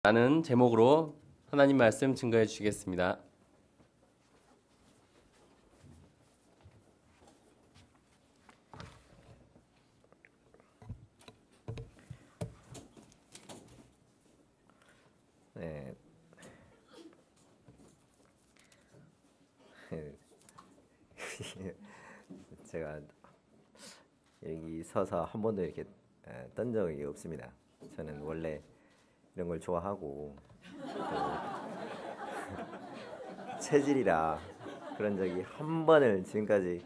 라는 제목으로 하나님 말씀 증거해 주시겠습니다. 네. 제가 여기 서서 한 번도 이렇게 떤 적이 없습니다. 저는 원래 이런 걸 좋아하고 체질이라 그런 적이 한 번을 지금까지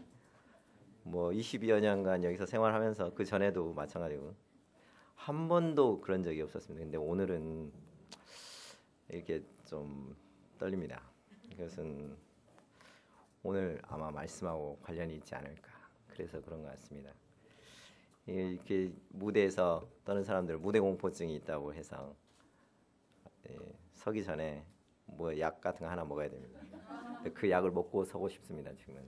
20여 년간 여기서 생활하면서 그 전에도 마찬가지고 한 번도 그런 적이 없었습니다. 근데 오늘은 이렇게 좀 떨립니다. 그것은 오늘 아마 말씀하고 관련이 있지 않을까, 그래서 그런 것 같습니다. 이렇게 무대에서 떠는 사람들 무대 공포증이 있다고 해서 서기 전에 약 같은 거 하나 먹어야 됩니다. 그 약을 먹고 서고 싶습니다. 지금은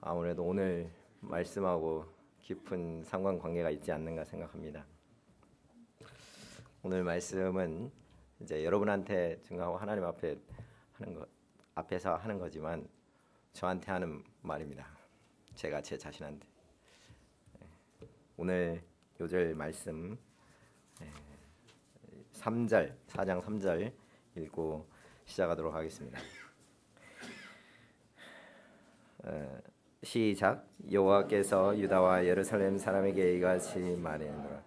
아무래도 오늘 말씀하고 깊은 상관관계가 있지 않는가 생각합니다. 오늘 말씀은 이제 여러분한테 증거하고 하나님 앞에서 하는 거지만 저한테 하는 말입니다. 제가 제 자신한테. 오늘 요절 말씀 4장 3절 읽고 시작하도록 하겠습니다. 시작. 여호와께서 유다와 예루살렘 사람에게 이같이 말하노라.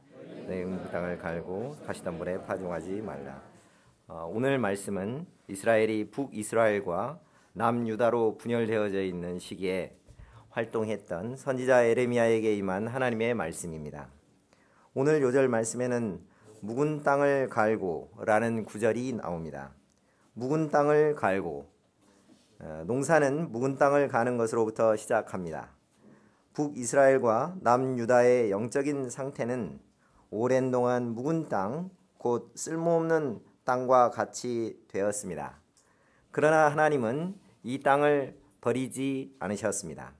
내 땅을 갈고 가시덤불에 파종하지 말라. 오늘 말씀은 이스라엘이 북이스라엘과 남유다로 분열되어져 있는 시기에 활동했던 선지자 에레미야에게 임한 하나님의 말씀입니다. 오늘 요절 말씀에는 묵은 땅을 갈고 라는 구절이 나옵니다. 묵은 땅을 갈고, 농사는 묵은 땅을 가는 것으로부터 시작합니다. 북이스라엘과 남유다의 영적인 상태는 오랜 동안 묵은 땅, 곧 쓸모없는 땅과 같이 되었습니다. 그러나 하나님은 이 땅을 버리지 않으셨습니다.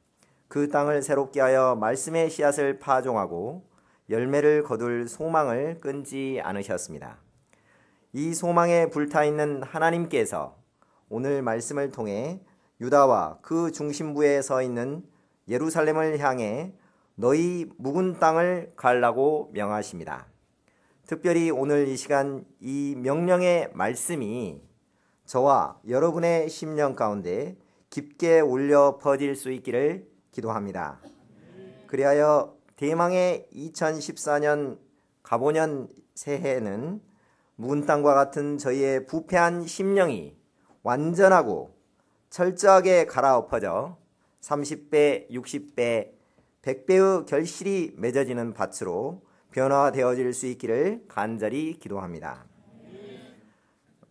그 땅을 새롭게 하여 말씀의 씨앗을 파종하고 열매를 거둘 소망을 끊지 않으셨습니다. 이 소망에 불타있는 하나님께서 오늘 말씀을 통해 유다와 그 중심부에 서 있는 예루살렘을 향해 너희 묵은 땅을 갈라고 명하십니다. 특별히 오늘 이 시간 이 명령의 말씀이 저와 여러분의 심령 가운데 깊게 울려 퍼질 수 있기를 기도합니다. 그리하여 대망의 2014년 갑오년 새해에는 묵은 땅과 같은 저희의 부패한 심령이 완전하고 철저하게 갈아엎어져 30배, 60배, 100배의 결실이 맺어지는 밭으로 변화되어질 수 있기를 간절히 기도합니다.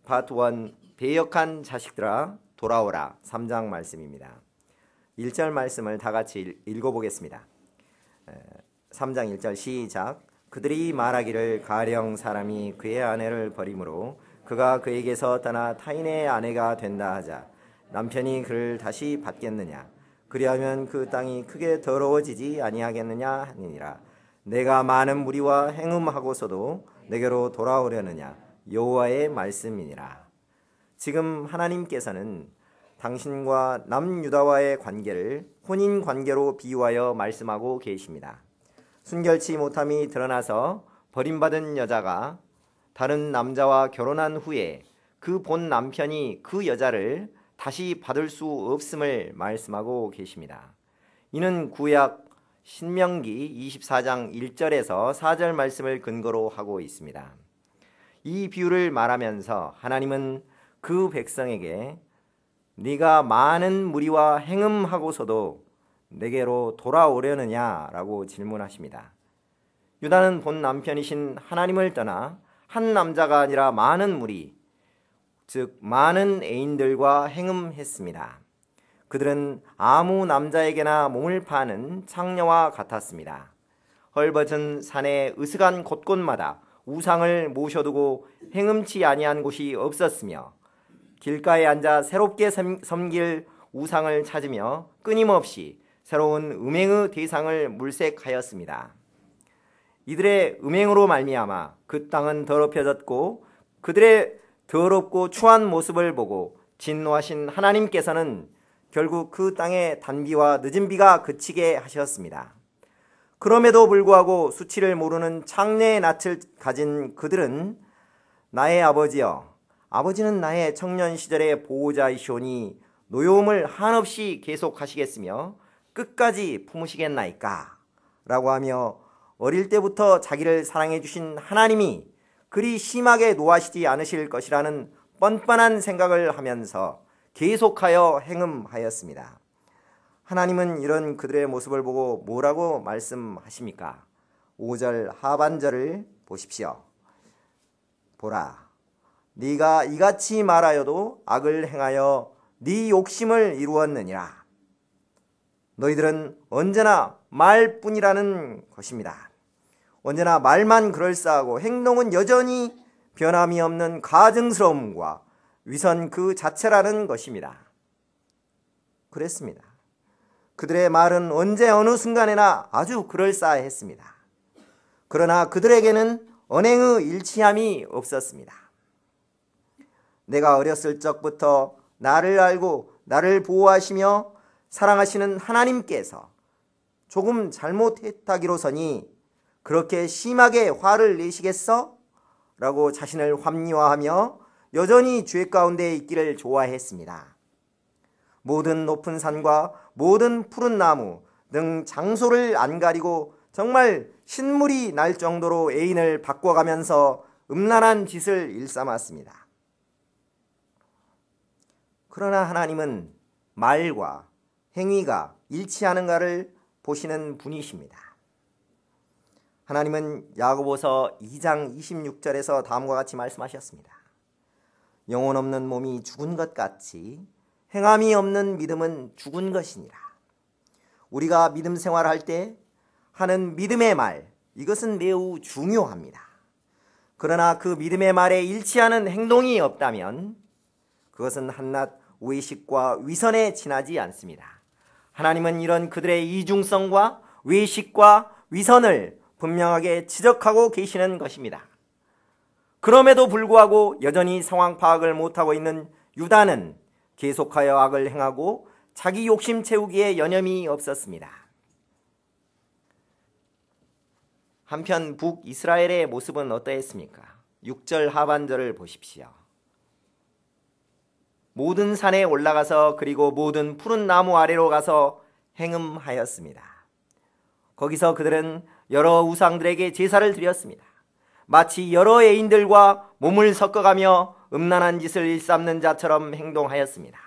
파트 1, 배역한 자식들아 돌아오라. 3장 말씀입니다. 1절 말씀을 다 같이 읽어보겠습니다. 3장 1절 시작. 그들이 말하기를 가령 사람이 그의 아내를 버림으로 그가 그에게서 떠나 타인의 아내가 된다 하자 남편이 그를 다시 받겠느냐. 그리하면 그 땅이 크게 더러워지지 아니하겠느냐 하니라. 내가 많은 무리와 행음하고서도 내게로 돌아오려느냐. 여호와의 말씀이니라. 지금 하나님께서는 당신과 남유다와의 관계를 혼인 관계로 비유하여 말씀하고 계십니다. 순결치 못함이 드러나서 버림받은 여자가 다른 남자와 결혼한 후에 그 본 남편이 그 여자를 다시 받을 수 없음을 말씀하고 계십니다. 이는 구약 신명기 24장 1절에서 4절 말씀을 근거로 하고 있습니다. 이 비유를 말하면서 하나님은 그 백성에게 네가 많은 무리와 행음하고서도 내게로 돌아오려느냐라고 질문하십니다. 유다는 본 남편이신 하나님을 떠나 한 남자가 아니라 많은 무리, 즉 많은 애인들과 행음했습니다. 그들은 아무 남자에게나 몸을 파는 창녀와 같았습니다. 헐벗은 산의 으슥한 곳곳마다 우상을 모셔두고 행음치 아니한 곳이 없었으며 길가에 앉아 새롭게 섬길 우상을 찾으며 끊임없이 새로운 음행의 대상을 물색하였습니다. 이들의 음행으로 말미암아 그 땅은 더럽혀졌고 그들의 더럽고 추한 모습을 보고 진노하신 하나님께서는 결국 그 땅의 단비와 늦은 비가 그치게 하셨습니다. 그럼에도 불구하고 수치를 모르는 창녀의 낯을 가진 그들은 나의 아버지여, 아버지는 나의 청년 시절의 보호자이시오니 노여움을 한없이 계속하시겠으며 끝까지 품으시겠나이까? 라고 하며 어릴 때부터 자기를 사랑해 주신 하나님이 그리 심하게 노하시지 않으실 것이라는 뻔뻔한 생각을 하면서 계속하여 행음하였습니다. 하나님은 이런 그들의 모습을 보고 뭐라고 말씀하십니까? 5절 하반절을 보십시오. 보라, 네가 이같이 말하여도 악을 행하여 네 욕심을 이루었느니라. 너희들은 언제나 말뿐이라는 것입니다. 언제나 말만 그럴싸하고 행동은 여전히 변함이 없는 가증스러움과 위선 그 자체라는 것입니다. 그랬습니다. 그들의 말은 언제 어느 순간에나 아주 그럴싸했습니다. 그러나 그들에게는 언행의 일치함이 없었습니다. 내가 어렸을 적부터 나를 알고 나를 보호하시며 사랑하시는 하나님께서 조금 잘못했다기로서니 그렇게 심하게 화를 내시겠어? 라고 자신을 합리화하며 여전히 죄 가운데 있기를 좋아했습니다. 모든 높은 산과 모든 푸른 나무 등 장소를 안 가리고 정말 신물이 날 정도로 애인을 바꿔가면서 음란한 짓을 일삼았습니다. 그러나 하나님은 말과 행위가 일치하는가를 보시는 분이십니다. 하나님은 야고보서 2장 26절에서 다음과 같이 말씀하셨습니다. 영혼 없는 몸이 죽은 것 같이 행함이 없는 믿음은 죽은 것이니라. 우리가 믿음 생활할 때 하는 믿음의 말, 이것은 매우 중요합니다. 그러나 그 믿음의 말에 일치하는 행동이 없다면 그것은 한낱 외식과 위선에 지나지 않습니다. 하나님은 이런 그들의 이중성과 외식과 위선을 분명하게 지적하고 계시는 것입니다. 그럼에도 불구하고 여전히 상황 파악을 못하고 있는 유다는 계속하여 악을 행하고 자기 욕심 채우기에 여념이 없었습니다. 한편 북이스라엘의 모습은 어떠했습니까? 6절 하반절을 보십시오. 모든 산에 올라가서 그리고 모든 푸른 나무 아래로 가서 행음하였습니다. 거기서 그들은 여러 우상들에게 제사를 드렸습니다. 마치 여러 애인들과 몸을 섞어가며 음란한 짓을 일삼는 자처럼 행동하였습니다.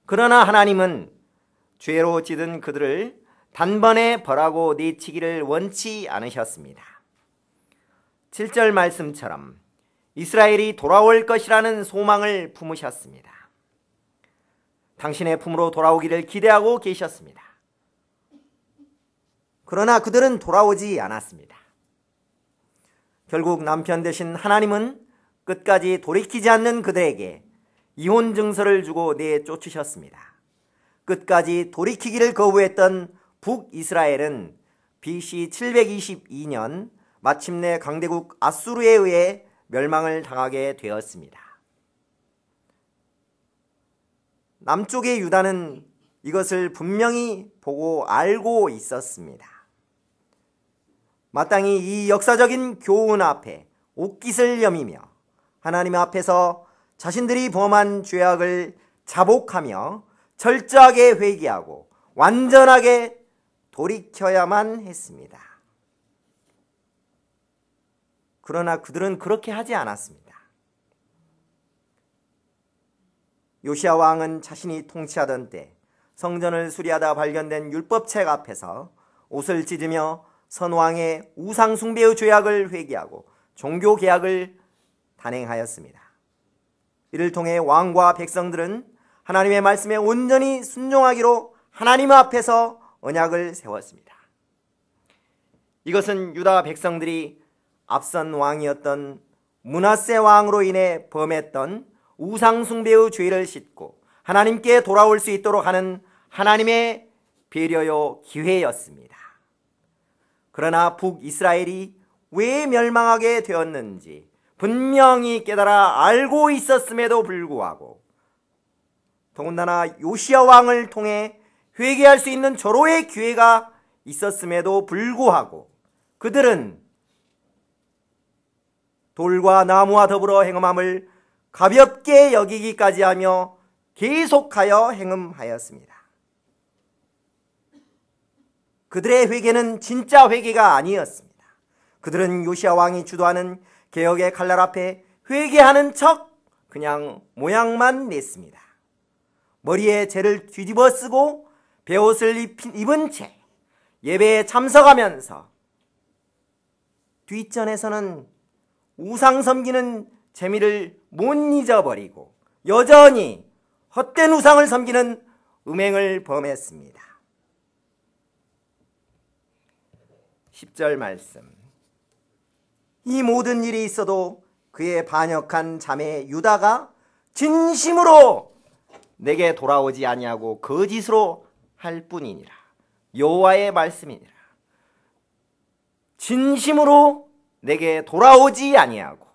그러나 하나님은 죄로 찌든 그들을 단번에 벌하고 내치기를 원치 않으셨습니다. 7절 말씀처럼 이스라엘이 돌아올 것이라는 소망을 품으셨습니다. 당신의 품으로 돌아오기를 기대하고 계셨습니다. 그러나 그들은 돌아오지 않았습니다. 결국 남편 되신 하나님은 끝까지 돌이키지 않는 그들에게 이혼 증서를 주고 내쫓으셨습니다. 끝까지 돌이키기를 거부했던 북이스라엘은 BC 722년 마침내 강대국 아수르에 의해 멸망을 당하게 되었습니다. 남쪽의 유다는 이것을 분명히 보고 알고 있었습니다. 마땅히 이 역사적인 교훈 앞에 옥깃을 여미며 하나님 앞에서 자신들이 범한 죄악을 자복하며 철저하게 회개하고 완전하게 돌이켜야만 했습니다. 그러나 그들은 그렇게 하지 않았습니다. 요시야 왕은 자신이 통치하던 때 성전을 수리하다 발견된 율법책 앞에서 옷을 찢으며 선왕의 우상 숭배의 죄악을 회개하고 종교 개혁을 단행하였습니다. 이를 통해 왕과 백성들은 하나님의 말씀에 온전히 순종하기로 하나님 앞에서 언약을 세웠습니다. 이것은 유다 백성들이 앞선 왕이었던 므낫세 왕으로 인해 범했던 우상 숭배의 죄를 씻고 하나님께 돌아올 수 있도록 하는 하나님의 배려요 기회였습니다. 그러나 북이스라엘이 왜 멸망하게 되었는지 분명히 깨달아 알고 있었음에도 불구하고, 더군다나 요시야 왕을 통해 회개할 수 있는 절호의 기회가 있었음에도 불구하고 그들은 돌과 나무와 더불어 행음함을 가볍게 여기기까지 하며 계속하여 행음하였습니다. 그들의 회개는 진짜 회개가 아니었습니다. 그들은 요시야 왕이 주도하는 개혁의 칼날 앞에 회개하는 척 그냥 모양만 냈습니다. 머리에 재를 뒤집어 쓰고 베옷을 입은 채 예배에 참석하면서 뒷전에서는 우상 섬기는 재미를 못 잊어버리고 여전히 헛된 우상을 섬기는 음행을 범했습니다. 10절 말씀. 이 모든 일이 있어도 그의 반역한 자매 유다가 진심으로 내게 돌아오지 아니하고 거짓으로 할 뿐이니라. 여호와의 말씀이니라. 진심으로 내게 돌아오지 아니하고.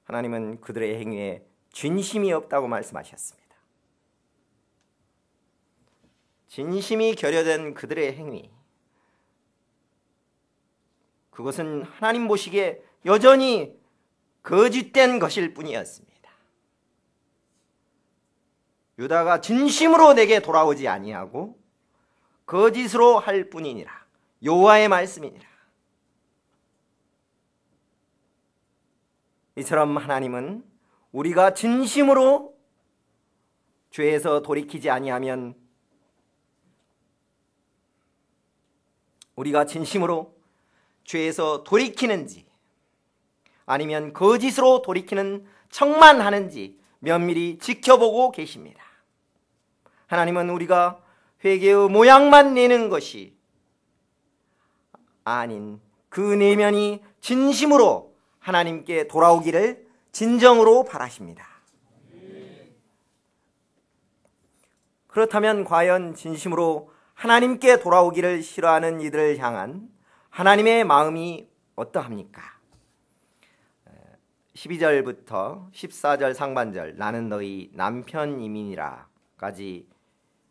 하나님은 그들의 행위에 진심이 없다고 말씀하셨습니다. 진심이 결여된 그들의 행위, 그것은 하나님 보시기에 여전히 거짓된 것일 뿐이었습니다. 유다가 진심으로 내게 돌아오지 아니하고 거짓으로 할 뿐이니라. 여호와의 말씀이니라. 이처럼 하나님은 우리가 진심으로 죄에서 돌이키지 아니하면, 우리가 진심으로 죄에서 돌이키는지 아니면 거짓으로 돌이키는 척만 하는지 면밀히 지켜보고 계십니다. 하나님은 우리가 회개의 모양만 내는 것이 아닌 그 내면이 진심으로 하나님께 돌아오기를 진정으로 바라십니다. 그렇다면 과연 진심으로 하나님께 돌아오기를 싫어하는 이들을 향한 하나님의 마음이 어떠합니까? 12절부터 14절 상반절, 나는 너희 남편임이니라 까지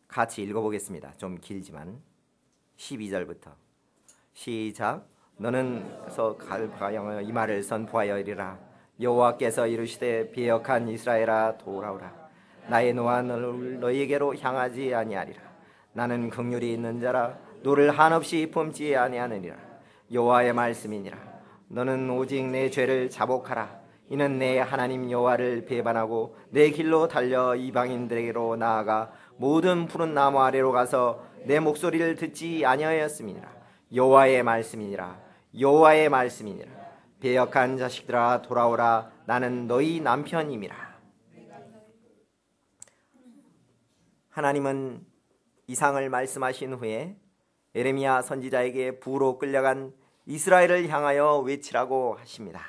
같이 읽어보겠습니다. 좀 길지만 12절부터 시작. 너는 서 갈바하여 이 말을 선포하여 이르라. 여호와께서 이르시되 배역한 이스라엘아 돌아오라. 나의 노한 너희에게로 향하지 아니하리라. 나는 긍휼이 있는 자라 너를 한없이 품지 아니하느니라. 여호와의 말씀이니라. 너는 오직 내 죄를 자복하라. 이는 내 하나님 여호와를 배반하고 내 길로 달려 이방인들에게로 나아가 모든 푸른 나무 아래로 가서 내 목소리를 듣지 아니하였음이니라. 여호와의 말씀이니라. 여호와의 말씀이니라. 배역한 자식들아 돌아오라. 나는 너희 남편임이라. 하나님은 이상을 말씀하신 후에 예레미야 선지자에게 부로 끌려간 이스라엘을 향하여 외치라고 하십니다.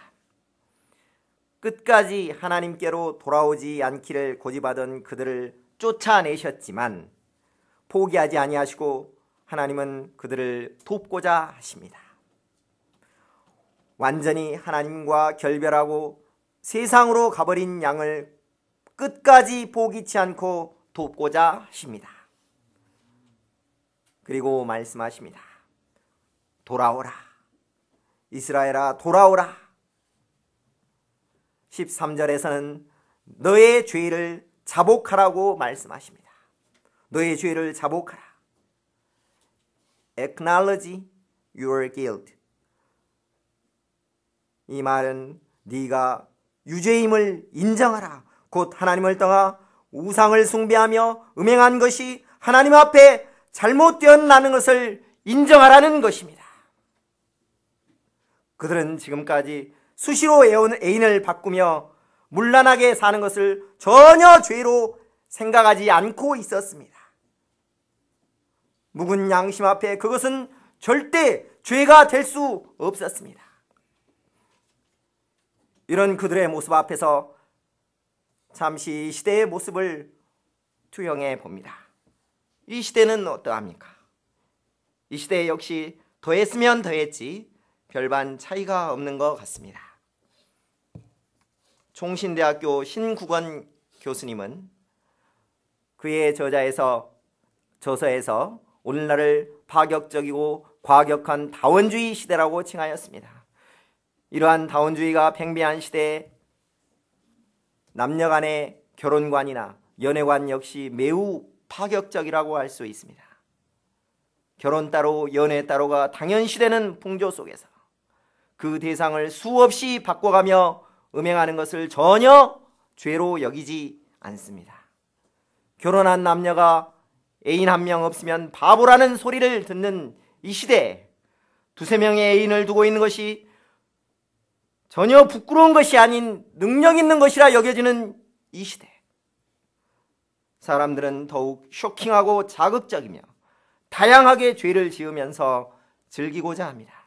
끝까지 하나님께로 돌아오지 않기를 고집하던 그들을 쫓아내셨지만 포기하지 아니하시고 하나님은 그들을 돕고자 하십니다. 완전히 하나님과 결별하고 세상으로 가버린 양을 끝까지 포기치 않고 돕고자 하십니다. 그리고 말씀하십니다. 돌아오라. 이스라엘아 돌아오라. 13절에서는 너의 죄를 자복하라고 말씀하십니다. 너의 죄를 자복하라. Acknowledge your guilt. 이 말은 네가 유죄임을 인정하라. 곧 하나님을 떠나 우상을 숭배하며 음행한 것이 하나님 앞에 잘못되었다는 것을 인정하라는 것입니다. 그들은 지금까지 수시로 애인을 바꾸며 문란하게 사는 것을 전혀 죄로 생각하지 않고 있었습니다. 묵은 양심 앞에 그것은 절대 죄가 될 수 없었습니다. 이런 그들의 모습 앞에서 잠시 시대의 모습을 투영해 봅니다. 이 시대는 어떠합니까? 이 시대 역시 더했으면 더했지 별반 차이가 없는 것 같습니다. 총신대학교 신국원 교수님은 그의 저서에서 오늘날을 파격적이고 과격한 다원주의 시대라고 칭하였습니다. 이러한 다원주의가 팽배한 시대에 남녀 간의 결혼관이나 연애관 역시 매우 파격적이라고 할 수 있습니다. 결혼 따로 연애 따로가 당연시되는 풍조 속에서 그 대상을 수없이 바꿔가며 음행하는 것을 전혀 죄로 여기지 않습니다. 결혼한 남녀가 애인 한 명 없으면 바보라는 소리를 듣는 이 시대에 두세 명의 애인을 두고 있는 것이 전혀 부끄러운 것이 아닌 능력 있는 것이라 여겨지는 이 시대, 사람들은 더욱 쇼킹하고 자극적이며 다양하게 죄를 지으면서 즐기고자 합니다.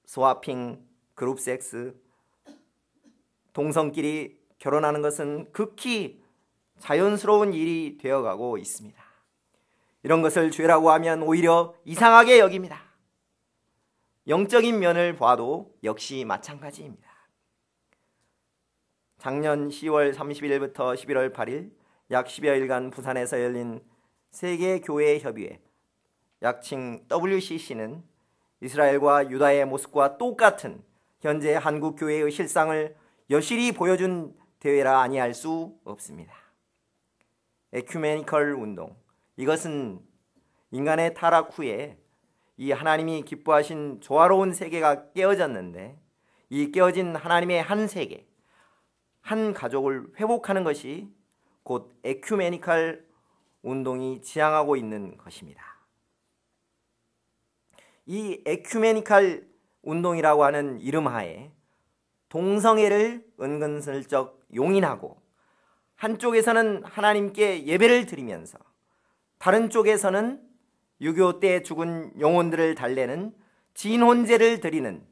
스와핑, 그룹섹스, 동성끼리 결혼하는 것은 극히 자연스러운 일이 되어가고 있습니다. 이런 것을 죄라고 하면 오히려 이상하게 여깁니다. 영적인 면을 봐도 역시 마찬가지입니다. 작년 10월 30일부터 11월 8일 약 10여일간 부산에서 열린 세계교회협의회 약칭 WCC는 이스라엘과 유다의 모습과 똑같은 현재 한국 교회의 실상을 여실히 보여준 대회라 아니할 수 없습니다. 에큐메니컬 운동, 이것은 인간의 타락 후에 이 하나님이 기뻐하신 조화로운 세계가 깨어졌는데 이 깨어진 하나님의 한 세계, 한 가족을 회복하는 것이 곧 에큐메니컬 운동이 지향하고 있는 것입니다. 이 에큐메니컬 운동이라고 하는 이름 하에 동성애를 은근슬쩍 용인하고 한쪽에서는 하나님께 예배를 드리면서 다른 쪽에서는 유교 때 죽은 영혼들을 달래는 진혼제를 드리는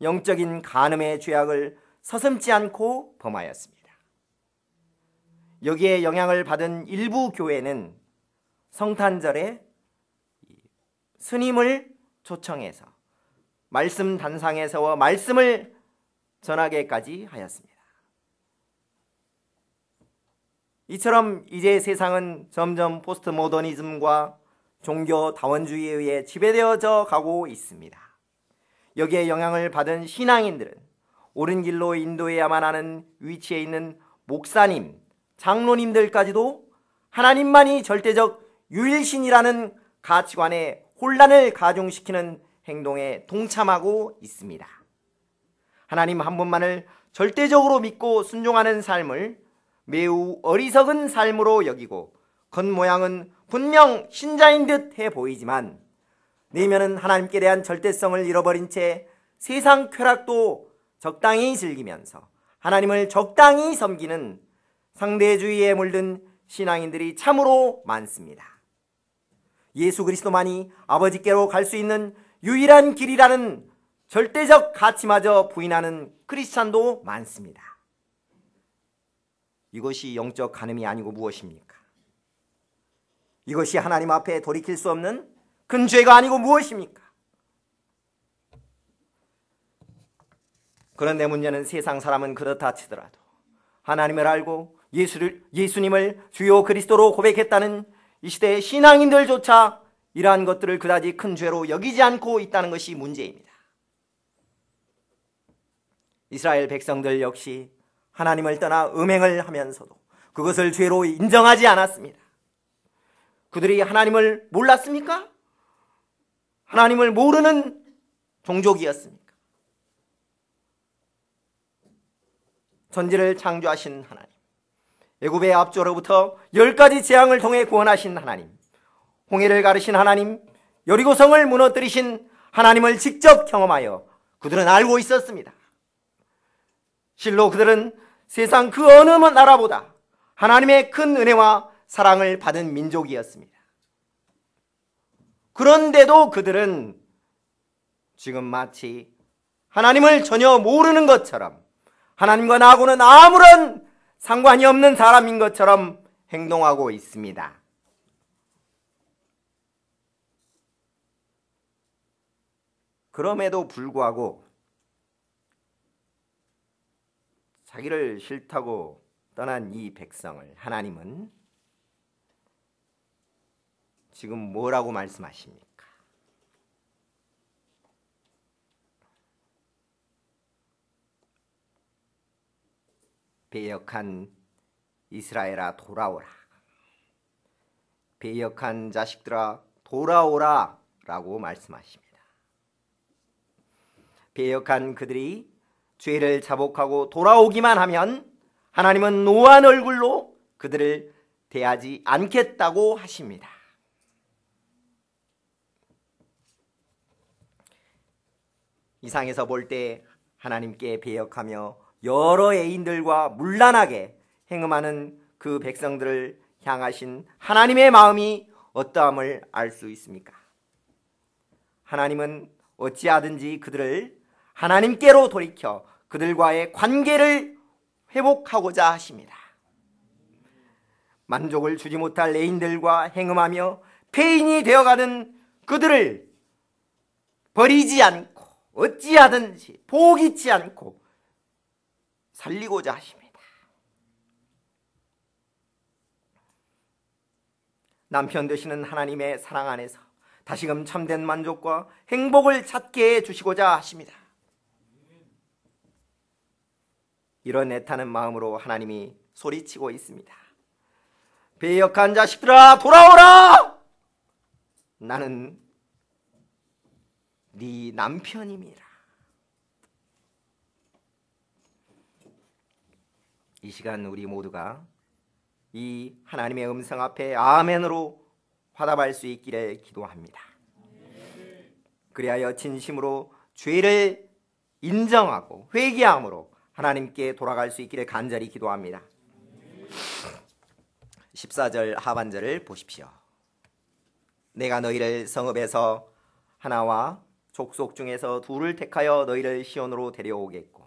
영적인 간음의 죄악을 서슴지 않고 범하였습니다. 여기에 영향을 받은 일부 교회는 성탄절에 스님을 초청해서 말씀 단상에 세워 말씀을 전하게까지 하였습니다. 이처럼 이제 세상은 점점 포스트 모더니즘과 종교 다원주의에 의해 지배되어져 가고 있습니다. 여기에 영향을 받은 신앙인들은 옳은 길로 인도해야만 하는 위치에 있는 목사님, 장로님들까지도 하나님만이 절대적 유일신이라는 가치관에 혼란을 가중시키는 행동에 동참하고 있습니다. 하나님 한 분만을 절대적으로 믿고 순종하는 삶을 매우 어리석은 삶으로 여기고 겉모양은 분명 신자인 듯 해 보이지만 내면은 하나님께 대한 절대성을 잃어버린 채 세상 쾌락도 적당히 즐기면서 하나님을 적당히 섬기는 상대주의에 물든 신앙인들이 참으로 많습니다. 예수 그리스도만이 아버지께로 갈 수 있는 유일한 길이라는 절대적 가치마저 부인하는 크리스찬도 많습니다. 이것이 영적 간음이 아니고 무엇입니까? 이것이 하나님 앞에 돌이킬 수 없는 큰 죄가 아니고 무엇입니까? 그런데 문제는 세상 사람은 그렇다 치더라도 하나님을 알고 예수님을 주요 그리스도로 고백했다는 이 시대의 신앙인들조차 이러한 것들을 그다지 큰 죄로 여기지 않고 있다는 것이 문제입니다. 이스라엘 백성들 역시 하나님을 떠나 음행을 하면서도 그것을 죄로 인정하지 않았습니다. 그들이 하나님을 몰랐습니까? 하나님을 모르는 종족이었습니까? 천지를 창조하신 하나님, 애굽의 앞조로부터 10가지 재앙을 통해 구원하신 하나님, 홍해를 가르신 하나님, 여리고성을 무너뜨리신 하나님을 직접 경험하여 그들은 알고 있었습니다. 실로 그들은 세상 그 어느 나라보다 하나님의 큰 은혜와 사랑을 받은 민족이었습니다. 그런데도 그들은 지금 마치 하나님을 전혀 모르는 것처럼 하나님과 나하고는 아무런 상관이 없는 사람인 것처럼 행동하고 있습니다. 그럼에도 불구하고 자기를 싫다고 떠난 이 백성을 하나님은 지금 뭐라고 말씀하십니까? 배역한 이스라엘아 돌아오라. 배역한 자식들아 돌아오라 라고 말씀하십니다. 배역한 그들이 죄를 자복하고 돌아오기만 하면 하나님은 노한 얼굴로 그들을 대하지 않겠다고 하십니다. 이상에서 볼 때 하나님께 배역하며 여러 애인들과 문란하게 행음하는 그 백성들을 향하신 하나님의 마음이 어떠함을 알 수 있습니까? 하나님은 어찌하든지 그들을 하나님께로 돌이켜 그들과의 관계를 회복하고자 하십니다. 만족을 주지 못할 애인들과 행음하며 폐인이 되어가는 그들을 버리지 않고 어찌하든지 포기치 않고 살리고자 하십니다. 남편 되시는 하나님의 사랑 안에서 다시금 참된 만족과 행복을 찾게 해주시고자 하십니다. 이런 애타는 마음으로 하나님이 소리치고 있습니다. 배역한 자식들아 돌아오라! 나는 네 남편임이라. 이 시간 우리 모두가 이 하나님의 음성 앞에 아멘으로 화답할 수 있기를 기도합니다. 그리하여 진심으로 죄를 인정하고 회개함으로 하나님께 돌아갈 수 있기를 간절히 기도합니다. 14절 하반절을 보십시오. 내가 너희를 성읍에서 하나와 족속 중에서 둘을 택하여 너희를 시온으로 데려오겠고,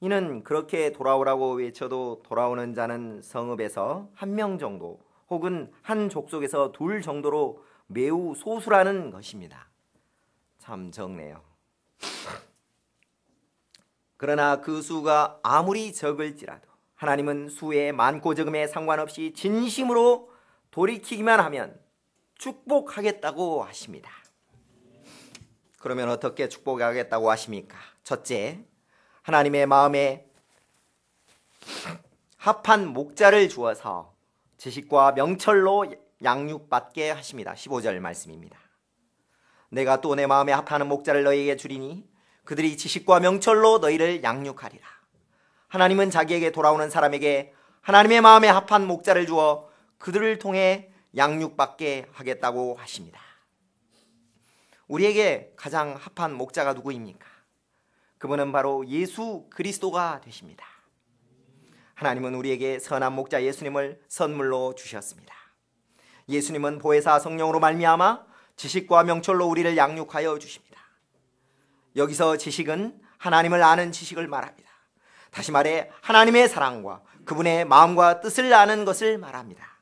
이는 그렇게 돌아오라고 외쳐도 돌아오는 자는 성읍에서 1명 정도 혹은 한 족속에서 둘 정도로 매우 소수라는 것입니다. 참 적네요. 그러나 그 수가 아무리 적을지라도 하나님은 수의 많고 적음에 상관없이 진심으로 돌이키기만 하면 축복하겠다고 하십니다. 그러면 어떻게 축복하겠다고 하십니까? 첫째, 하나님의 마음에 합한 목자를 주어서 지식과 명철로 양육받게 하십니다. 15절 말씀입니다. 내가 또 내 마음에 합하는 목자를 너희에게 주리니 그들이 지식과 명철로 너희를 양육하리라. 하나님은 자기에게 돌아오는 사람에게 하나님의 마음에 합한 목자를 주어 그들을 통해 양육받게 하겠다고 하십니다. 우리에게 가장 합한 목자가 누구입니까? 그분은 바로 예수 그리스도가 되십니다. 하나님은 우리에게 선한 목자 예수님을 선물로 주셨습니다. 예수님은 보혜사 성령으로 말미암아 지식과 명철로 우리를 양육하여 주십니다. 여기서 지식은 하나님을 아는 지식을 말합니다. 다시 말해 하나님의 사랑과 그분의 마음과 뜻을 아는 것을 말합니다.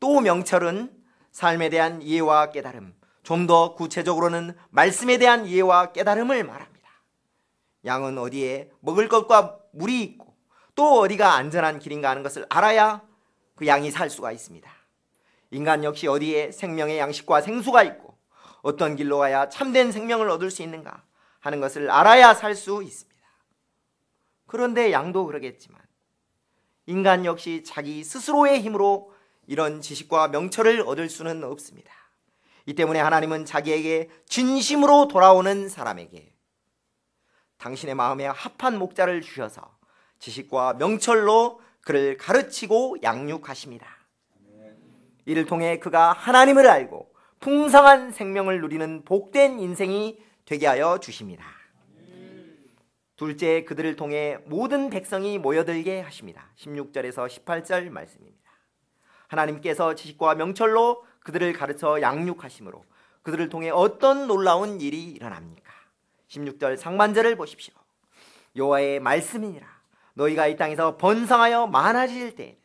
또 명철은 삶에 대한 이해와 깨달음, 좀 더 구체적으로는 말씀에 대한 이해와 깨달음을 말합니다. 양은 어디에 먹을 것과 물이 있고 또 어디가 안전한 길인가 하는 것을 알아야 그 양이 살 수가 있습니다. 인간 역시 어디에 생명의 양식과 생수가 있고 어떤 길로 가야 참된 생명을 얻을 수 있는가 하는 것을 알아야 살 수 있습니다. 그런데 양도 그러겠지만 인간 역시 자기 스스로의 힘으로 이런 지식과 명철을 얻을 수는 없습니다. 이 때문에 하나님은 자기에게 진심으로 돌아오는 사람에게 당신의 마음에 합한 목자를 주셔서 지식과 명철로 그를 가르치고 양육하십니다. 이를 통해 그가 하나님을 알고 풍성한 생명을 누리는 복된 인생이 되게 하여 주십니다. 둘째, 그들을 통해 모든 백성이 모여들게 하십니다. 16절에서 18절 말씀입니다. 하나님께서 지식과 명철로 그들을 가르쳐 양육하심으로 그들을 통해 어떤 놀라운 일이 일어납니까? 16절 상반절을 보십시오. 여호와의 말씀이니라. 너희가 이 땅에서 번성하여 많아질 때에는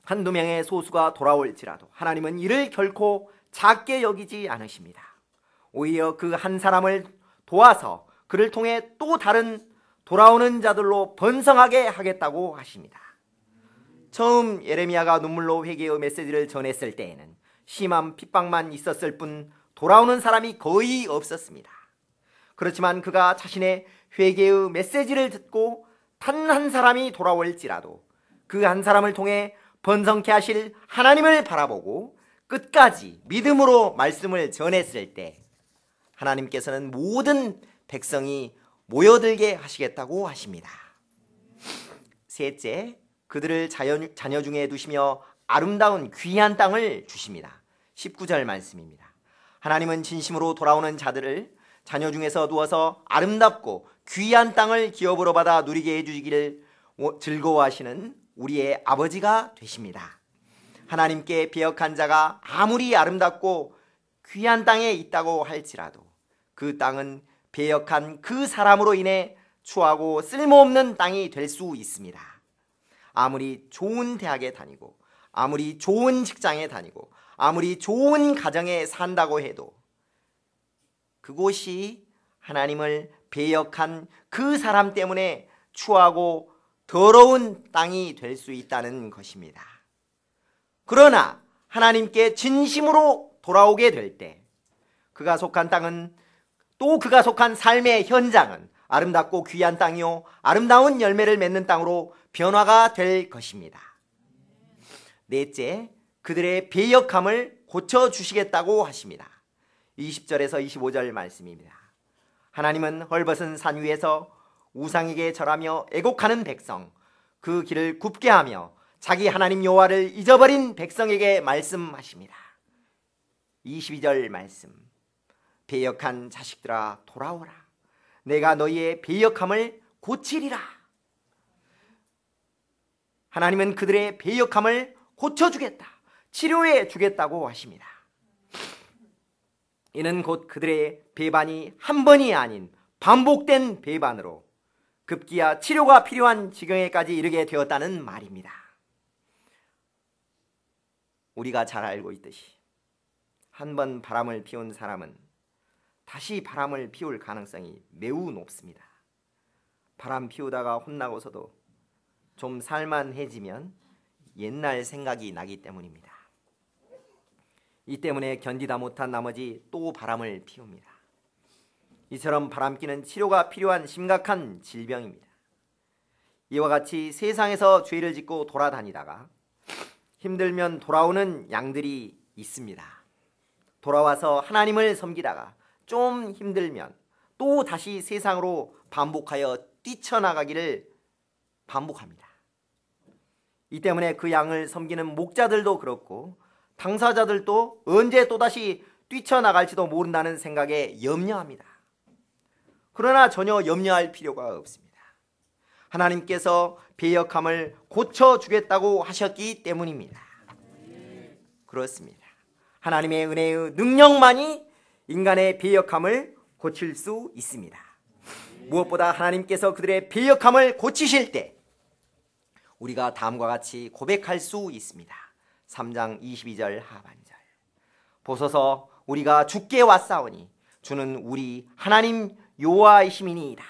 한두 명의 소수가 돌아올지라도 하나님은 이를 결코 작게 여기지 않으십니다. 오히려 그 한 사람을 도와서 그를 통해 또 다른 돌아오는 자들로 번성하게 하겠다고 하십니다. 처음 예레미야가 눈물로 회개의 메시지를 전했을 때에는 심한 핍박만 있었을 뿐 돌아오는 사람이 거의 없었습니다. 그렇지만 그가 자신의 회개의 메시지를 듣고 단 한 사람이 돌아올지라도 그 한 사람을 통해 번성케 하실 하나님을 바라보고 끝까지 믿음으로 말씀을 전했을 때 하나님께서는 모든 백성이 모여들게 하시겠다고 하십니다. 셋째, 그들을 자녀 중에 두시며 아름다운 귀한 땅을 주십니다. 19절 말씀입니다. 하나님은 진심으로 돌아오는 자들을 자녀 중에서 두어서 아름답고 귀한 땅을 기업으로 받아 누리게 해주시기를 즐거워하시는 우리의 아버지가 되십니다. 하나님께 배역한 자가 아무리 아름답고 귀한 땅에 있다고 할지라도 그 땅은 배역한 그 사람으로 인해 추하고 쓸모없는 땅이 될 수 있습니다. 아무리 좋은 대학에 다니고 아무리 좋은 직장에 다니고 아무리 좋은 가정에 산다고 해도 그곳이 하나님을 배역한 그 사람 때문에 추하고 더러운 땅이 될 수 있다는 것입니다. 그러나 하나님께 진심으로 돌아오게 될 때 그가 속한 땅은 또 그가 속한 삶의 현장은 아름답고 귀한 땅이요 아름다운 열매를 맺는 땅으로 변화가 될 것입니다. 넷째, 그들의 배역함을 고쳐주시겠다고 하십니다. 20절에서 25절 말씀입니다. 하나님은 헐벗은 산 위에서 우상에게 절하며 애곡하는 백성, 그 길을 굽게 하며 자기 하나님 여호와를 잊어버린 백성에게 말씀하십니다. 22절 말씀, 배역한 자식들아 돌아오라. 내가 너희의 배역함을 고치리라. 하나님은 그들의 배역함을 고쳐주겠다, 치료해 주겠다고 하십니다. 이는 곧 그들의 배반이 한 번이 아닌 반복된 배반으로 급기야 치료가 필요한 지경에까지 이르게 되었다는 말입니다. 우리가 잘 알고 있듯이 한 번 바람을 피운 사람은 다시 바람을 피울 가능성이 매우 높습니다. 바람 피우다가 혼나고서도 좀 살만해지면 옛날 생각이 나기 때문입니다. 이 때문에 견디다 못한 나머지 또 바람을 피웁니다. 이처럼 바람기는 치료가 필요한 심각한 질병입니다. 이와 같이 세상에서 죄를 짓고 돌아다니다가 힘들면 돌아오는 양들이 있습니다. 돌아와서 하나님을 섬기다가 좀 힘들면 또 다시 세상으로 반복하여 뛰쳐나가기를 반복합니다. 이 때문에 그 양을 섬기는 목자들도 그렇고 당사자들도 언제 또다시 뛰쳐나갈지도 모른다는 생각에 염려합니다. 그러나 전혀 염려할 필요가 없습니다. 하나님께서 배역함을 고쳐주겠다고 하셨기 때문입니다. 그렇습니다. 하나님의 은혜의 능력만이 인간의 배역함을 고칠 수 있습니다. 무엇보다 하나님께서 그들의 배역함을 고치실 때 우리가 다음과 같이 고백할 수 있습니다. 3장 22절 하반절, 보소서 우리가 주께 왔사오니 주는 우리 하나님 여호와이심이니이다.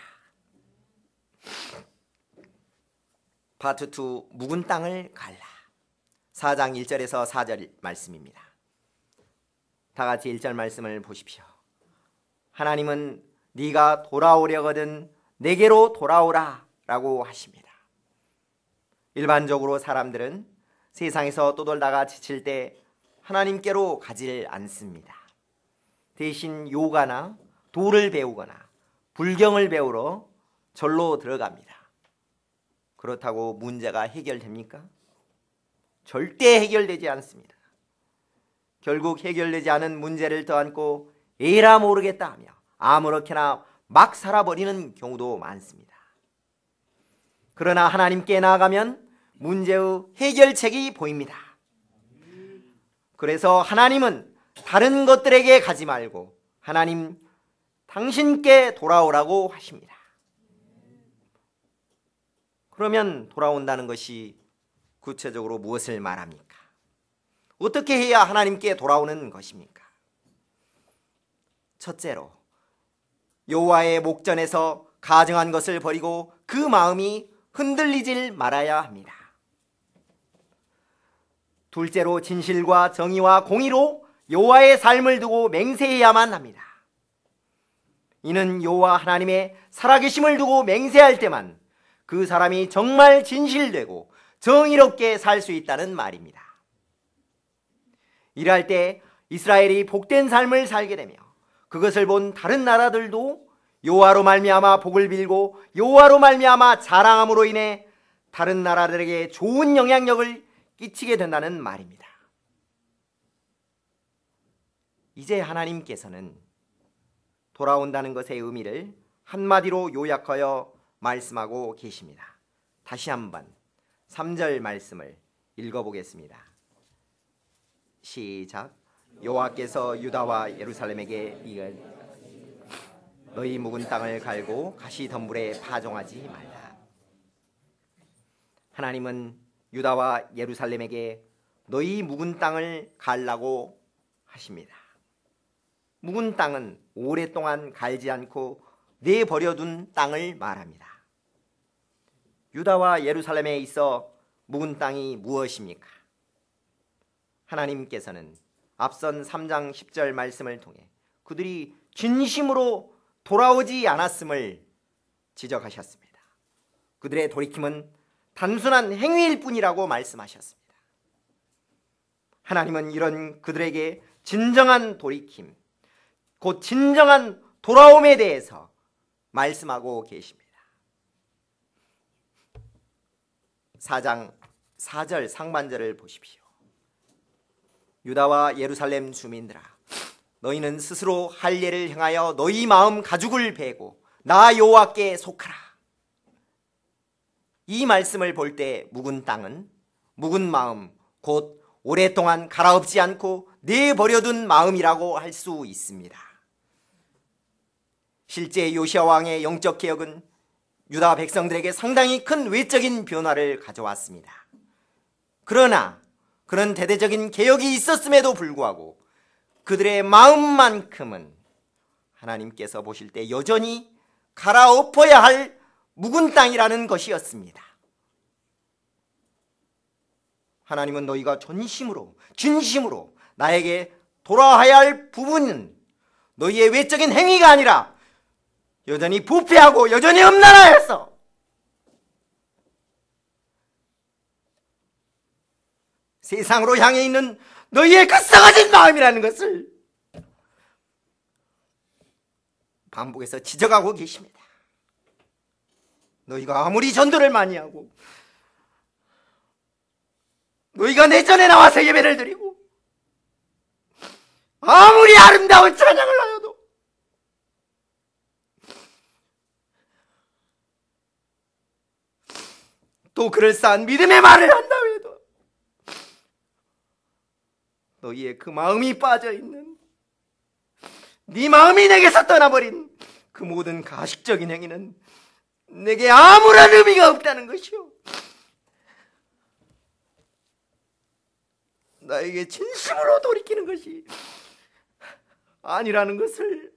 파트 2, 묵은 땅을 갈라. 4장 1절에서 4절 말씀입니다. 다 같이 1절 말씀을 보십시오. 하나님은 네가 돌아오려거든 내게로 돌아오라 라고 하십니다. 일반적으로 사람들은 세상에서 떠돌다가 지칠 때 하나님께로 가지 않습니다. 대신 요가나 도를 배우거나 불경을 배우러 절로 들어갑니다. 그렇다고 문제가 해결됩니까? 절대 해결되지 않습니다. 결국 해결되지 않은 문제를 떠안고 에라 모르겠다 하며 아무렇게나 막 살아버리는 경우도 많습니다. 그러나 하나님께 나아가면 문제의 해결책이 보입니다. 그래서 하나님은 다른 것들에게 가지 말고 하나님 당신께 돌아오라고 하십니다. 그러면 돌아온다는 것이 구체적으로 무엇을 말합니까? 어떻게 해야 하나님께 돌아오는 것입니까? 첫째로 여호와의 목전에서 가증한 것을 버리고 그 마음이 흔들리질 말아야 합니다. 둘째로 진실과 정의와 공의로 여호와의 삶을 두고 맹세해야만 합니다. 이는 여호와 하나님의 살아계심을 두고 맹세할 때만 그 사람이 정말 진실되고 정의롭게 살 수 있다는 말입니다. 이럴 때 이스라엘이 복된 삶을 살게 되며 그것을 본 다른 나라들도 여호와로 말미암아 복을 빌고 여호와로 말미암아 자랑함으로 인해 다른 나라들에게 좋은 영향력을 끼치게 된다는 말입니다. 이제 하나님께서는 돌아온다는 것의 의미를 한마디로 요약하여 말씀하고 계십니다. 다시 한번 3절 말씀을 읽어보겠습니다. 시작. 여호와께서 유다와 예루살렘에게 너희 묵은 땅을 갈고 가시덤불에 파종하지 말라. 하나님은 유다와 예루살렘에게 너희 묵은 땅을 갈라고 하십니다. 묵은 땅은 오랫동안 갈지 않고 내버려둔 땅을 말합니다. 유다와 예루살렘에 있어 묵은 땅이 무엇입니까? 하나님께서는 앞선 3장 10절 말씀을 통해 그들이 진심으로 돌아오지 않았음을 지적하셨습니다. 그들의 돌이킴은 단순한 행위일 뿐이라고 말씀하셨습니다. 하나님은 이런 그들에게 진정한 돌이킴, 곧 진정한 돌아옴에 대해서 말씀하고 계십니다. 4장 4절 상반절을 보십시오. 유다와 예루살렘 주민들아, 너희는 스스로 할 일을 행하여 너희 마음 가죽을 베고 나 여호와께 속하라. 이 말씀을 볼 때 묵은 땅은 묵은 마음, 곧 오랫동안 갈아엎지 않고 내버려둔 마음이라고 할 수 있습니다. 실제 요시야 왕의 영적 개혁은 유다 백성들에게 상당히 큰 외적인 변화를 가져왔습니다. 그러나 그런 대대적인 개혁이 있었음에도 불구하고 그들의 마음만큼은 하나님께서 보실 때 여전히 갈아엎어야 할 묵은 땅이라는 것이었습니다. 하나님은 너희가 진심으로 나에게 돌아와야 할 부분은 너희의 외적인 행위가 아니라 여전히 부패하고 여전히 음란하여서 세상으로 향해 있는 너희의 그 썩어진 마음이라는 것을 반복해서 지적하고 계십니다. 너희가 아무리 전도를 많이 하고 너희가 내 전에 나와서 예배를 드리고 아무리 아름다운 찬양을 하여도 또 그럴싸한 믿음의 말을 한다 해도 너희의 그 마음이 빠져있는 네 마음이 내게서 떠나버린 그 모든 가식적인 행위는 내게 아무런 의미가 없다는 것이요, 나에게 진심으로 돌이키는 것이 아니라는 것을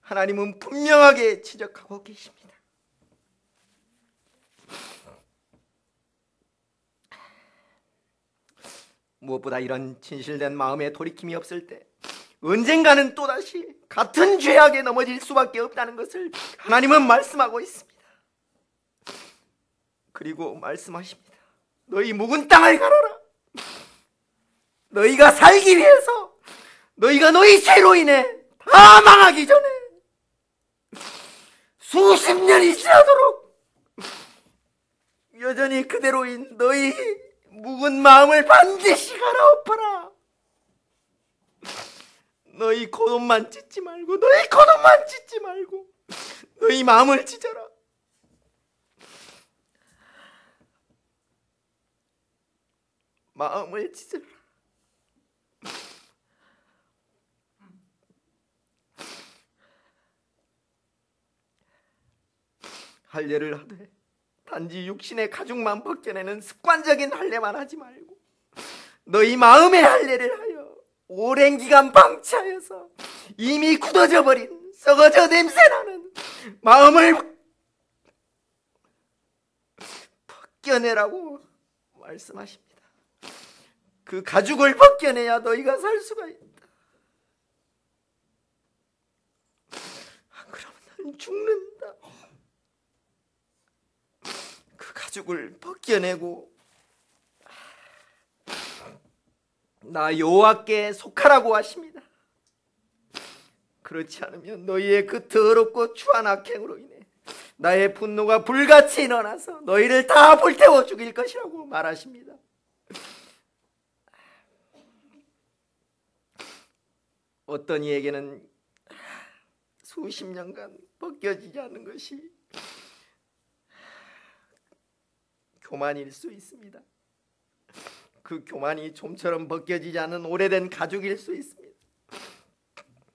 하나님은 분명하게 지적하고 계십니다. 무엇보다 이런 진실된 마음의 돌이킴이 없을 때 언젠가는 또다시 같은 죄악에 넘어질 수밖에 없다는 것을 하나님은 말씀하고 있습니다. 그리고 말씀하십니다. 너희 묵은 땅을 갈아라. 너희가 살기 위해서 너희가 너희 죄로 인해 다 망하기 전에 수십 년이 지나도록 여전히 그대로인 너희 묵은 마음을 반드시 갈아엎어라. 너희 겉옷만 찢지 말고 너희 마음을 찢어라. 마음을 찢어라. 할례를 하되 단지 육신의 가죽만 벗겨내는 습관적인 할례만 하지 말고 너희 마음의 할례를 하여 오랜 기간 방치하여서 이미 굳어져 버린 썩어져 냄새나는 마음을 벗겨내라고 말씀하십니다. 그 가죽을 벗겨내야 너희가 살 수가 있다. 안 그러면 난 죽는다. 그 가죽을 벗겨내고 나 여호와께 속하라고 하십니다. 그렇지 않으면 너희의 그 더럽고 추한 악행으로 인해 나의 분노가 불같이 일어나서 너희를 다 불태워 죽일 것이라고 말하십니다. 어떤 이에게는 수십 년간 벗겨지지 않는 것이 교만일 수 있습니다. 그 교만이 좀처럼 벗겨지지 않은 오래된 가죽일 수 있습니다.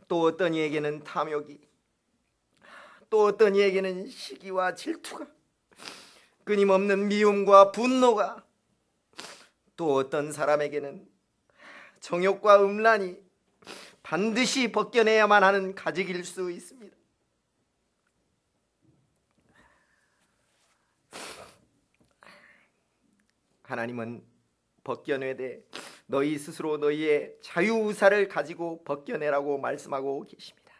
또 어떤 이에게는 탐욕이, 또 어떤 이에게는 시기와 질투가, 끊임없는 미움과 분노가, 또 어떤 사람에게는 정욕과 음란이 반드시 벗겨내야만 하는 가죽일 수 있습니다. 하나님은 벗겨내되 너희 스스로 너희의 자유의사를 가지고 벗겨내라고 말씀하고 계십니다.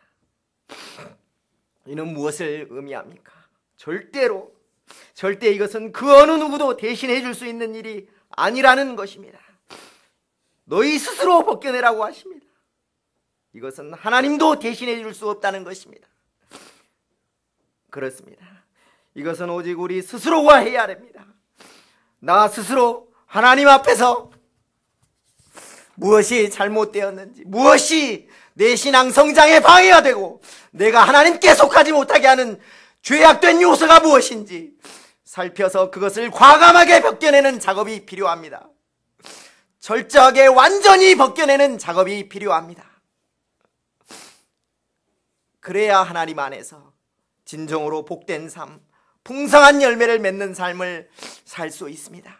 이는 무엇을 의미합니까? 절대 이것은 그 어느 누구도 대신해 줄 수 있는 일이 아니라는 것입니다. 너희 스스로 벗겨내라고 하십니다. 이것은 하나님도 대신해 줄 수 없다는 것입니다. 그렇습니다. 이것은 오직 우리 스스로가 해야 됩니다. 나 스스로 하나님 앞에서 무엇이 잘못되었는지, 무엇이 내 신앙 성장에 방해가 되고 내가 하나님께 속하지 못하게 하는 죄악된 요소가 무엇인지 살펴서 그것을 과감하게 벗겨내는 작업이 필요합니다. 철저하게 완전히 벗겨내는 작업이 필요합니다. 그래야 하나님 안에서 진정으로 복된 삶, 풍성한 열매를 맺는 삶을 살 수 있습니다.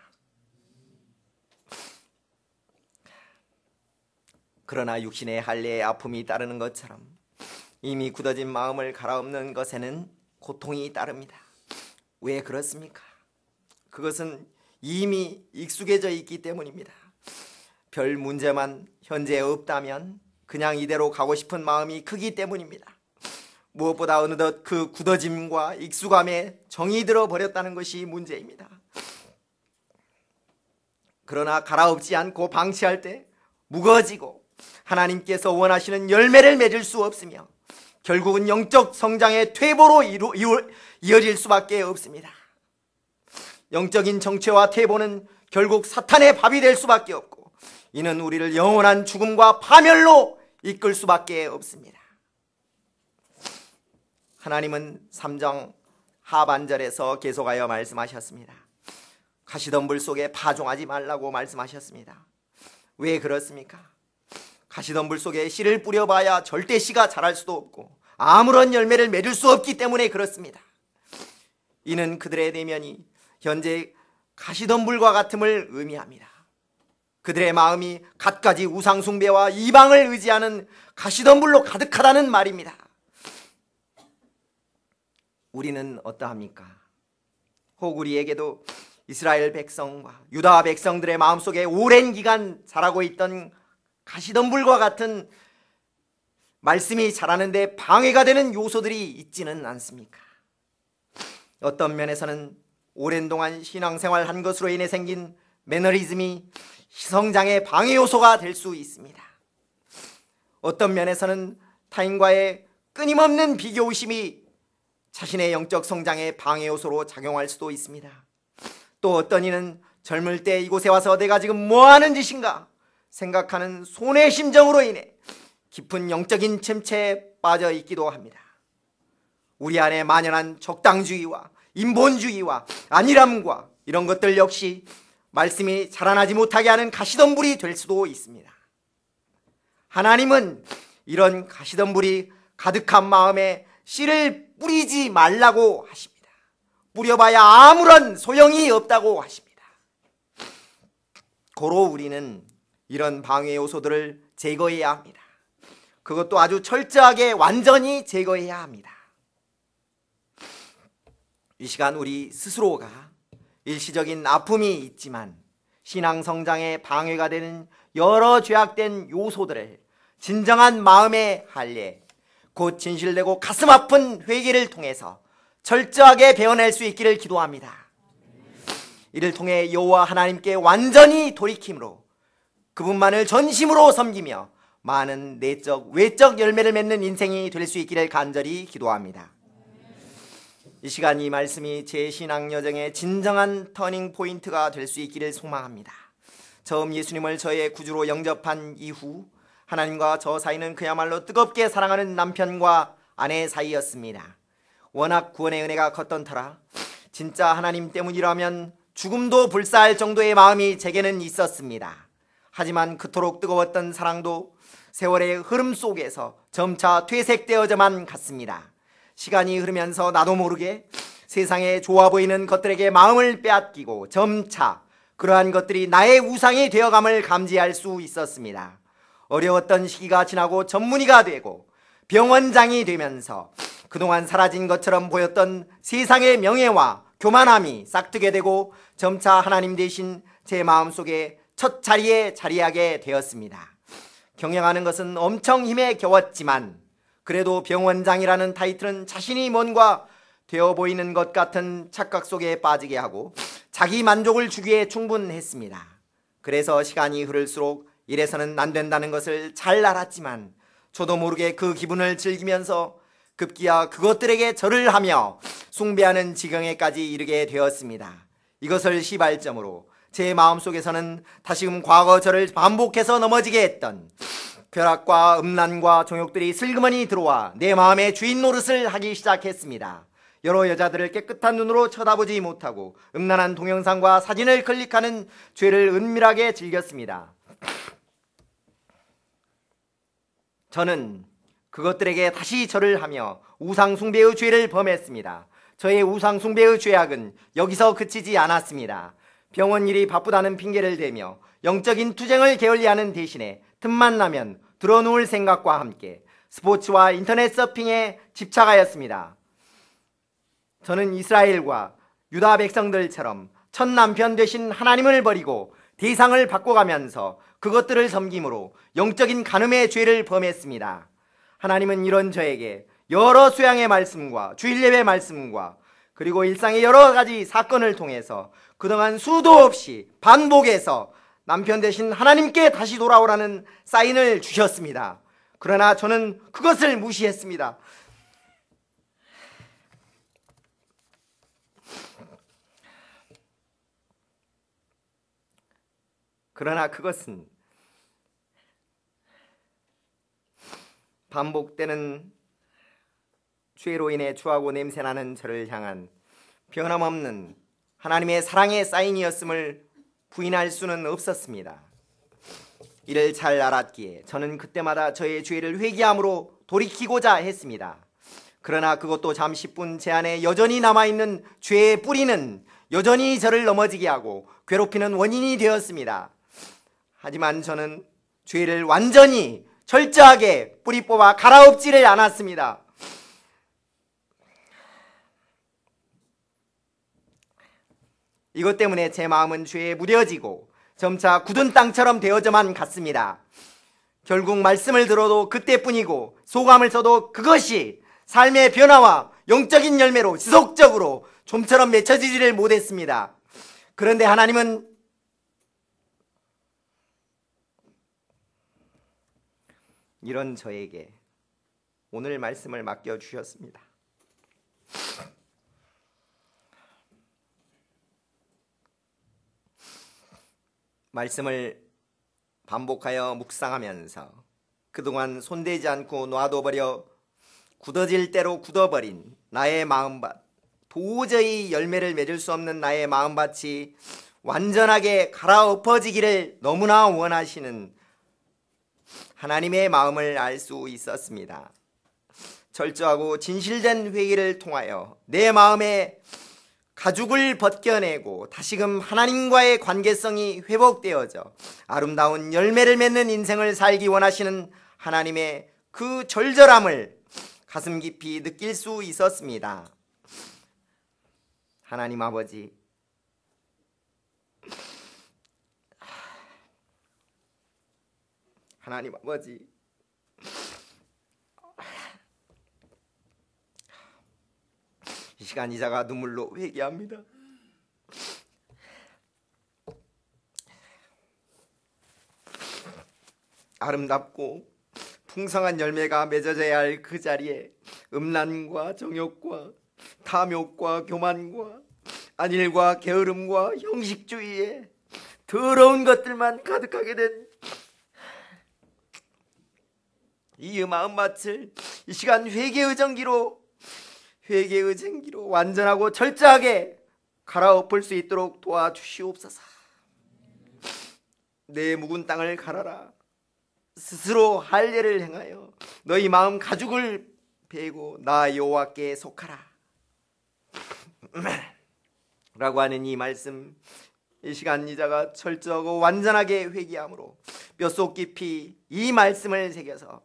그러나 육신의 할례의 아픔이 따르는 것처럼 이미 굳어진 마음을 갈아엎는 것에는 고통이 따릅니다. 왜 그렇습니까? 그것은 이미 익숙해져 있기 때문입니다. 별 문제만 현재 없다면 그냥 이대로 가고 싶은 마음이 크기 때문입니다. 무엇보다 어느덧 그 굳어짐과 익숙함에 정이 들어 버렸다는 것이 문제입니다. 그러나 갈아엎지 않고 방치할 때 무거워지고 하나님께서 원하시는 열매를 맺을 수 없으며 결국은 영적 성장의 퇴보로 이어질 수밖에 없습니다. 영적인 정체와 퇴보는 결국 사탄의 밥이 될 수밖에 없고 이는 우리를 영원한 죽음과 파멸로 이끌 수밖에 없습니다. 하나님은 3장 하반절에서 계속하여 말씀하셨습니다. 가시덤불 속에 파종하지 말라고 말씀하셨습니다. 왜 그렇습니까? 가시덤불 속에 씨를 뿌려봐야 절대 씨가 자랄 수도 없고 아무런 열매를 맺을 수 없기 때문에 그렇습니다. 이는 그들의 내면이 현재 가시덤불과 같음을 의미합니다. 그들의 마음이 갖가지 우상숭배와 이방을 의지하는 가시덤불로 가득하다는 말입니다. 우리는 어떠합니까? 혹 우리에게도 이스라엘 백성과 유다 백성들의 마음속에 오랜 기간 자라고 있던 가시덤불과 같은 말씀이 자라는데 방해가 되는 요소들이 있지는 않습니까? 어떤 면에서는 오랜 동안 신앙생활 한 것으로 인해 생긴 매너리즘이 성장의 방해 요소가 될 수 있습니다. 어떤 면에서는 타인과의 끊임없는 비교의식이 자신의 영적 성장의 방해 요소로 작용할 수도 있습니다. 또 어떤 이는 젊을 때 이곳에 와서 내가 지금 뭐하는 짓인가 생각하는 손해 심정으로 인해 깊은 영적인 침체에 빠져 있기도 합니다. 우리 안에 만연한 적당주의와 인본주의와 안일함과 이런 것들 역시 말씀이 자라나지 못하게 하는 가시덤불이 될 수도 있습니다. 하나님은 이런 가시덤불이 가득한 마음에 씨를 뿌리지 말라고 하십니다. 뿌려봐야 아무런 소용이 없다고 하십니다. 고로 우리는 이런 방해 요소들을 제거해야 합니다. 그것도 아주 철저하게 완전히 제거해야 합니다. 이 시간 우리 스스로가 일시적인 아픔이 있지만 신앙 성장에 방해가 되는 여러 죄악된 요소들을 진정한 마음의 할례, 곧 진실되고 가슴 아픈 회개를 통해서 철저하게 베어낼 수 있기를 기도합니다. 이를 통해 여호와 하나님께 완전히 돌이킴으로 그분만을 전심으로 섬기며 많은 내적 외적 열매를 맺는 인생이 될 수 있기를 간절히 기도합니다. 이 시간 이 말씀이 제 신앙 여정의 진정한 터닝 포인트가 될 수 있기를 소망합니다. 처음 예수님을 저의 구주로 영접한 이후 하나님과 저 사이는 그야말로 뜨겁게 사랑하는 남편과 아내 사이였습니다. 워낙 구원의 은혜가 컸던 터라 진짜 하나님 때문이라면 죽음도 불사할 정도의 마음이 제게는 있었습니다. 하지만 그토록 뜨거웠던 사랑도 세월의 흐름 속에서 점차 퇴색되어져만 갔습니다. 시간이 흐르면서 나도 모르게 세상에 좋아 보이는 것들에게 마음을 빼앗기고 점차 그러한 것들이 나의 우상이 되어감을 감지할 수 있었습니다. 어려웠던 시기가 지나고 전문의가 되고 병원장이 되면서 그동안 사라진 것처럼 보였던 세상의 명예와 교만함이 싹트게 되고 점차 하나님 대신 제 마음속에 첫 자리에 자리하게 되었습니다. 경영하는 것은 엄청 힘에 겨웠지만 그래도 병원장이라는 타이틀은 자신이 뭔가 되어 보이는 것 같은 착각 속에 빠지게 하고 자기 만족을 주기에 충분했습니다. 그래서 시간이 흐를수록 이래서는 안 된다는 것을 잘 알았지만 저도 모르게 그 기분을 즐기면서 급기야 그것들에게 절을 하며 숭배하는 지경에까지 이르게 되었습니다. 이것을 시발점으로 제 마음속에서는 다시금 과거 저를 반복해서 넘어지게 했던 쾌락과 음란과 정욕들이 슬그머니 들어와 내 마음의 주인 노릇을 하기 시작했습니다. 여러 여자들을 깨끗한 눈으로 쳐다보지 못하고 음란한 동영상과 사진을 클릭하는 죄를 은밀하게 즐겼습니다. 저는 그것들에게 다시 절을 하며 우상숭배의 죄를 범했습니다. 저의 우상숭배의 죄악은 여기서 그치지 않았습니다. 병원 일이 바쁘다는 핑계를 대며 영적인 투쟁을 게을리하는 대신에 틈만 나면 들어누울 생각과 함께 스포츠와 인터넷 서핑에 집착하였습니다. 저는 이스라엘과 유다 백성들처럼 첫 남편 되신 하나님을 버리고 대상을 바꿔가면서 그것들을 섬김으로 영적인 간음의 죄를 범했습니다. 하나님은 이런 저에게 여러 수양의 말씀과 주일예배 말씀과 그리고 일상의 여러 가지 사건을 통해서 그동안 수도 없이 반복해서 남편 대신 하나님께 다시 돌아오라는 사인을 주셨습니다. 그러나 저는 그것을 무시했습니다. 그러나 그것은 반복되는 죄로 인해 추하고 냄새나는 저를 향한 변함없는 하나님의 사랑의 사인이었음을 부인할 수는 없었습니다. 이를 잘 알았기에 저는 그때마다 저의 죄를 회개함으로 돌이키고자 했습니다. 그러나 그것도 잠시뿐 제 안에 여전히 남아있는 죄의 뿌리는 여전히 저를 넘어지게 하고 괴롭히는 원인이 되었습니다. 하지만 저는 죄를 완전히 철저하게 뿌리 뽑아 갈아엎지를 않았습니다. 이것 때문에 제 마음은 죄에 무뎌지고 점차 굳은 땅처럼 되어져만 갔습니다. 결국 말씀을 들어도 그때뿐이고 소감을 써도 그것이 삶의 변화와 영적인 열매로 지속적으로 좀처럼 맺혀지지를 못했습니다. 그런데 하나님은 이런 저에게 오늘 말씀을 맡겨주셨습니다. 말씀을 반복하여 묵상하면서 그동안 손대지 않고 놔둬버려 굳어질 대로 굳어버린 나의 마음밭, 도저히 열매를 맺을 수 없는 나의 마음밭이 완전하게 갈아엎어지기를 너무나 원하시는 하나님의 마음을 알 수 있었습니다. 철저하고 진실된 회개를 통하여 내 마음에 가죽을 벗겨내고 다시금 하나님과의 관계성이 회복되어져 아름다운 열매를 맺는 인생을 살기 원하시는 하나님의 그 절절함을 가슴 깊이 느낄 수 있었습니다. 하나님 아버지, 하나님 아버지, 이 시간 이자가 눈물로 회개합니다. 아름답고 풍성한 열매가 맺어져야 할 그 자리에 음란과 정욕과 탐욕과 교만과 안일과 게으름과 형식주의에 더러운 것들만 가득하게 된 이 마음밭을 이 시간 회개의 전기로 완전하고 철저하게 갈아엎을 수 있도록 도와주시옵소서. 내 묵은 땅을 갈아라. 스스로 할 일을 행하여 너희 마음 가죽을 베고 나 여호와께 속하라 라고 하는 이 말씀, 이 시간 이자가 철저하고 완전하게 회개함으로 뼛속 깊이 이 말씀을 새겨서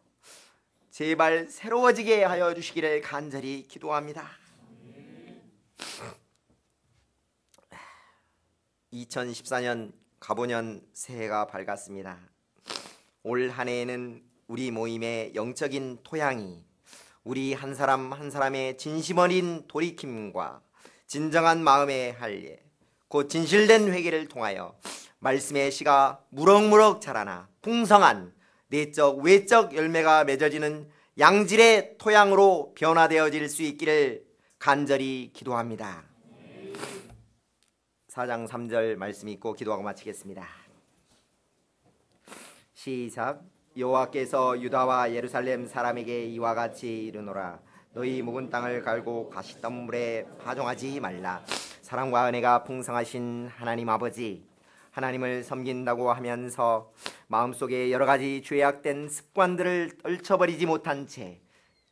제발 새로워지게 하여 주시기를 간절히 기도합니다. 2014년 갑오년 새해가 밝았습니다. 올 한 해에는 우리 모임의 영적인 토양이 우리 한 사람 한 사람의 진심 어린 돌이킴과 진정한 마음의 할례, 곧 진실된 회개를 통하여 말씀의 씨가 무럭무럭 자라나 풍성한 내적 외적 열매가 맺어지는 양질의 토양으로 변화되어질 수 있기를 간절히 기도합니다. 4장 3절 말씀 읽고 기도하고 마치겠습니다. 시작. 여호와께서 유다와 예루살렘 사람에게 이와 같이 이르노라. 너희 묵은 땅을 갈고 가시던 물에 파종하지 말라. 사랑과 은혜가 풍성하신 하나님 아버지, 하나님을 섬긴다고 하면서 마음속에 여러 가지 죄악된 습관들을 떨쳐버리지 못한 채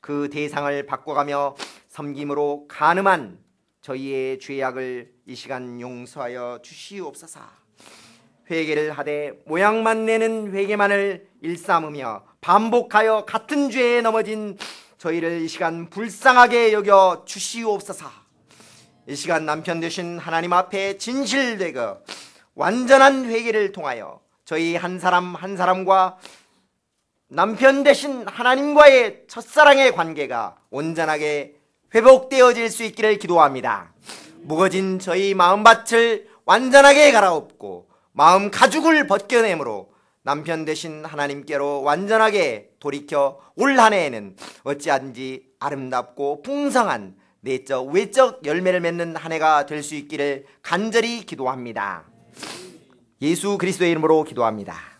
그 대상을 바꿔가며 섬김으로 간음한 저희의 죄악을 이 시간 용서하여 주시옵소서. 회개를 하되 모양만 내는 회개만을 일삼으며 반복하여 같은 죄에 넘어진 저희를 이 시간 불쌍하게 여겨 주시옵소서. 이 시간 남편 되신 하나님 앞에 진실되고 완전한 회개를 통하여 저희 한 사람 한 사람과 남편 되신 하나님과의 첫사랑의 관계가 온전하게 회복되어질 수 있기를 기도합니다. 무거진 저희 마음밭을 완전하게 갈아엎고 마음 가죽을 벗겨내므로 남편 되신 하나님께로 완전하게 돌이켜 올 한 해에는 어찌하든지 아름답고 풍성한 내적 외적 열매를 맺는 한 해가 될 수 있기를 간절히 기도합니다. 예수 그리스도의 이름으로 기도합니다.